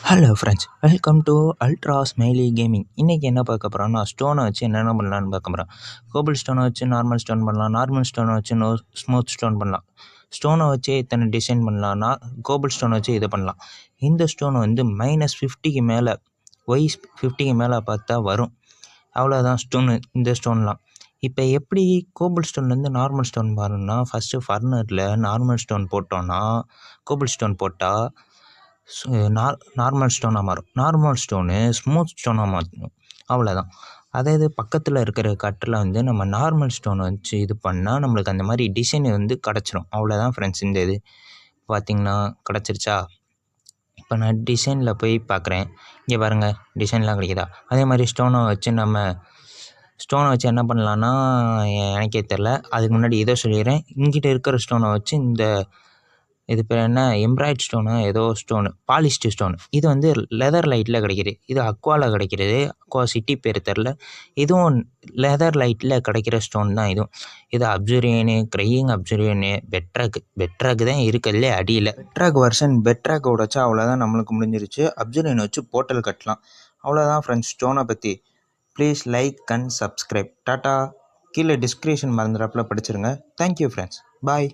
Hello friends, welcome to ultra smiley gaming. இன்றைக்கி என்ன பார்க்க போகிறோம்னா, ஸ்டோனை வச்சு என்னென்ன பண்ணலான்னு பார்க்க போகிறோம். கோபிள் ஸ்டோனை வச்சு நார்மல் ஸ்டோன் பண்ணலாம், நார்மல் ஸ்டோனை வச்சு ஸ்மூத் ஸ்டோன் பண்ணலாம். ஸ்டோனை வச்சு இத்தனை டிசைன் பண்ணலாம்னா கோபிள் ஸ்டோனை வச்சு இதை பண்ணலாம். இந்த ஸ்டோன் வந்து -50க்கு மேலே -50க்கு மேலே பார்த்தா வரும். அவ்வளோதான் ஸ்டோனு, இந்த ஸ்டோன்லாம். இப்போ எப்படி கோபிள் ஸ்டோன்லேருந்து நார்மல் ஸ்டோன் மாறணும்னா, ஃபஸ்ட்டு ஃபர்னரில் நார்மல் ஸ்டோன் போட்டோன்னா கோபிள் ஸ்டோன் போட்டால் நார்மல் ஸ்டோனாக மாறும். நார்மல் ஸ்டோனு ஸ்மூத் ஸ்டோனாக மாற்றணும், அவ்வளோதான். அதே இது பக்கத்தில் இருக்கிற கட்டில் வந்து நம்ம நார்மல் ஸ்டோனை வச்சு இது பண்ணால் நம்மளுக்கு அந்த மாதிரி டிசைன் வந்து கிடச்சிரும். அவ்வளோதான் ஃப்ரெண்ட்ஸ். இந்த இது பார்த்திங்கன்னா கிடச்சிருச்சா? இப்போ நான் டிசைனில் போய் பார்க்குறேன். இங்கே பாருங்கள், டிசைன்லாம் கிடைக்குதா? அதே மாதிரி ஸ்டோனை வச்சு என்ன பண்ணலான்னா எனக்கே தெரில. அதுக்கு முன்னாடி இதை சொல்லிடுறேன். இங்கிட்ட இருக்கிற ஸ்டோனை வச்சு இது பேர் என்ன, எம்ப்ராய்ட் ஸ்டோனு, ஏதோ ஸ்டோனு, பாலிஸ்டு ஸ்டோன். இது வந்து லெதர் லைட்டில் கிடைக்கிது. இது அக்வாவில் கிடைக்கிறது. அக்வா சிட்டி பேர் தெரில. இதுவும் லெதர் லைட்டில் கிடைக்கிற ஸ்டோன் தான் இதுவும். இது அப்சர்வேனு, க்ரையிங் அப்சர்வேனு, பெட்ராக் தான் இருக்கிறதுலே அடியில். பெட்ராக் உடைச்சா அவ்வளோதான், நம்மளுக்கு முடிஞ்சிருச்சு. அப்சர்வேன் வச்சு போர்ட்டல் கட்டலாம். அவ்வளோதான் ஃப்ரெண்ட்ஸ் ஸ்டோனை பற்றி. Please like and subscribe. Tata. கீழே டிஸ்கிரிப்ஷன் மறந்துடாப்புல படிச்சிருங்க. Thank you friends. பாய்.